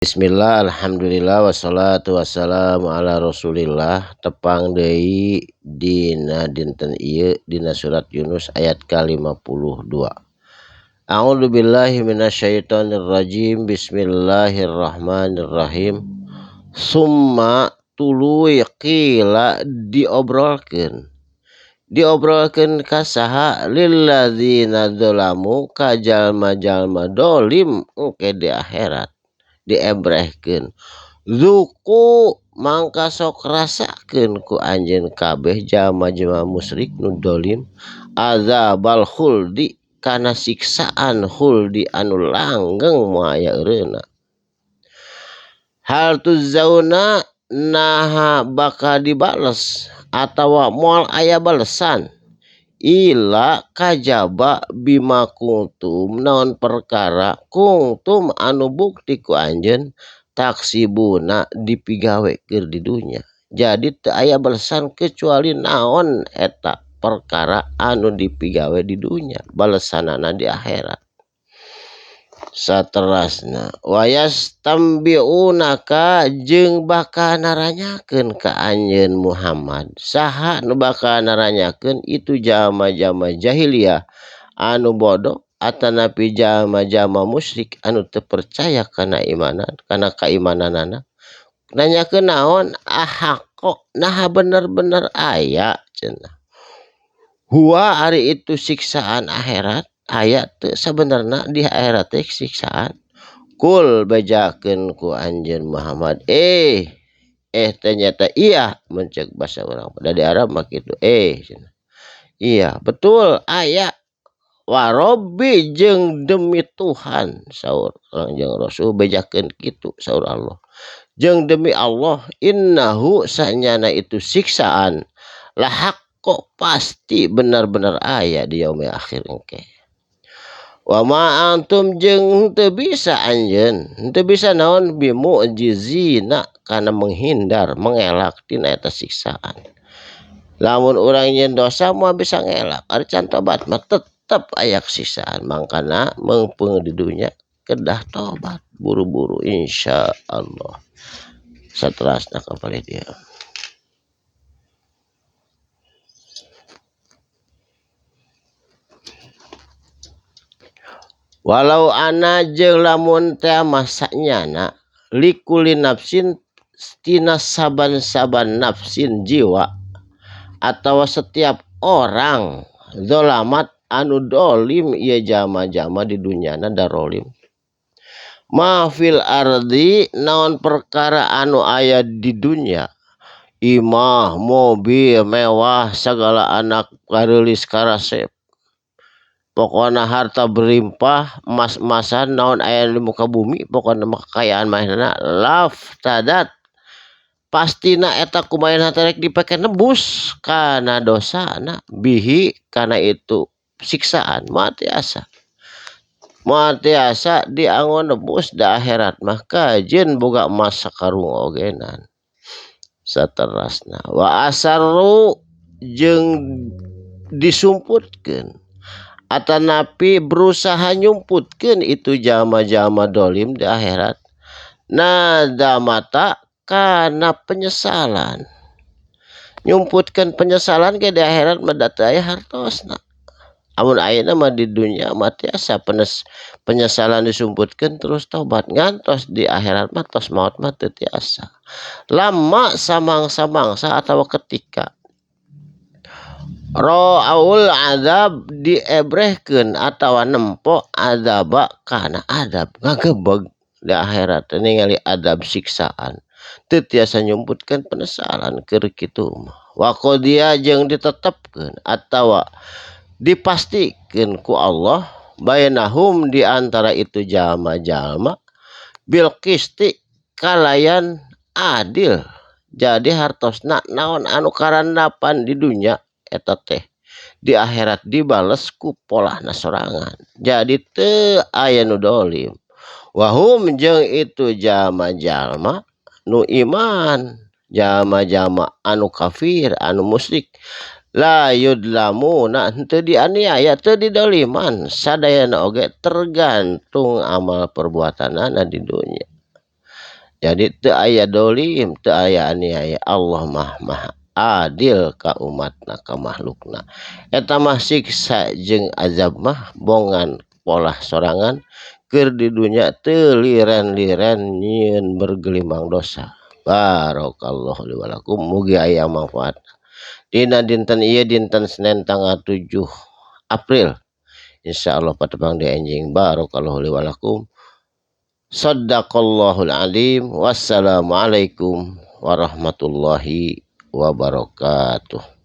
Bismillah, alhamdulillah, wassalatu wassalamu ala rasulillah. Tepang deui dina dinten ieu dina surat Yunus ayat ke-52. A'udzu billahi minasyaitonir rajim. Bismillahirrahmanirrahim. Summa tuluy qila diobrolkeun ka saha lilladzina dzalamu ka jalma-jalma dolim engke di akhirat diebrehkeun zuku mangka sok rasakeun ku anjeun kabeh jalma-jalma musyrik nu dolim azabal khuldi kana siksaan khuldi anu langgeng moal aya eureuna. Hal tuzauna naha bakal dibales atawa moal aya balesan ila kajaba bima kuntum naon perkara kuntum anu bukti ku anjeun taksibuna dipigawe keur di dunya. Jadi teu aya balesan kecuali naon eta perkara anu dipigawe di dunya, balesanana di akhirat. Saterasna wayastambiunaka jeung bakal naranyakeun ka anjeun Muhammad saha nu bakal naranyakeun itu jalma-jalma jahiliyah anu bodoh atanapi jalma-jalma musyrik anu teu percaya kana imanan kana kaimananana. Nanyakeun naon ahaqo naha bener-bener aya cenah. Huwa ari itu siksaan akhirat aya teu sabenerna di akhirat teh siksaan. Kul bajakeun ku anjeun Muhammad ternyata iya mencek bahasa urang dari Arab mah kitu iya betul aya warobbi jeung demi Tuhan saur jeung Rasul bajakeun kitu saur Allah jeung demi Allah innahu sanyana itu siksaan lahak kok pasti benar-benar aya di yaumil akhir engke. Wa ma antum jeung teu bisa anjeun teu bisa naon bimu'jizina kana menghindar mengelak tina eta siksaan. Lamun urang nyeun dosa moal bisa ngelak ari can tobat mah tetep aya siksaan mangkana meungpeung di dunya kedah tobat buru-buru insyaallah. Saterasna kapali dia. Walau ana jeung lamun teh masanyana likuli nafsin tina saban-saban nafsin jiwa atau setiap orang zolamat anu dolim ieu jalma-jalma di dunyana darolim mahfil ardi naon perkara anu aya di dunya imah mobil mewah sagala anak kareulis karasep pokona harta berlimpah emas-emasan naon aya di muka bumi pokona kekayaan manehna laftadat pastina eta kumaha rek dipake nebus kana dosana bihi kana itu siksaan moal tiasa diangon nebus da akhirat mah kajeun boga emas sakarung ogenan. Saterasna wa asarru jeung disumputkeun atanapi berusaha nyumputkeun itu jalma-jalma dolim di akhirat nadamata kana penyesalan nyumputkeun penyesalan ke di akhirat mah da teu aya hartosna amun ayeuna mah di dunya mah tiasa penyesalan disumputkeun terus tobat ngantos di akhirat mah tos maot mah teu tiasa lama samangsa atawa ketika ro'aul azab diebrehkeun atawa nempo azaba kana adab ngagebeg di akhirat ningali adab siksaan teu tiasa nyumputkeun penyesalan keur kitu wa qodiya jeung ditetepkeun atawa dipastikeun ku Allah bainahum di antara itu jalma-jalma bil qisti kalayan adil. Jadi hartosna naon anu karandapan di dunya eta teh di akhirat dibales ku polahna sorangan. Jadi teu aya nu dolim. Wahum jeung itu jalma-jalma nu iman, jalma-jalma anu kafir, anu musyrik la yudlamuna henteu dianiaya teu didoliman sadayana oge tergantung amal perbuatanana di dunya. Jadi teu aya dolim, teu aya aniaya. Allah maha adil ka umatna, ka makhlukna. Eta mah siksa jeung azab mah bongan polah sorangan keur di dunya teu liren-liren nyieun bergelimang dosa. Barakallahu li wa lakum, mugi aya manfaat. Dina dinten ieu dinten Senin tanggal 7 April. Insyaallah patepang di enjing. Barakallahu li wa lakum. Shadaqallahul alim. Wassalamualaikum warahmatullahi wabarakatuh.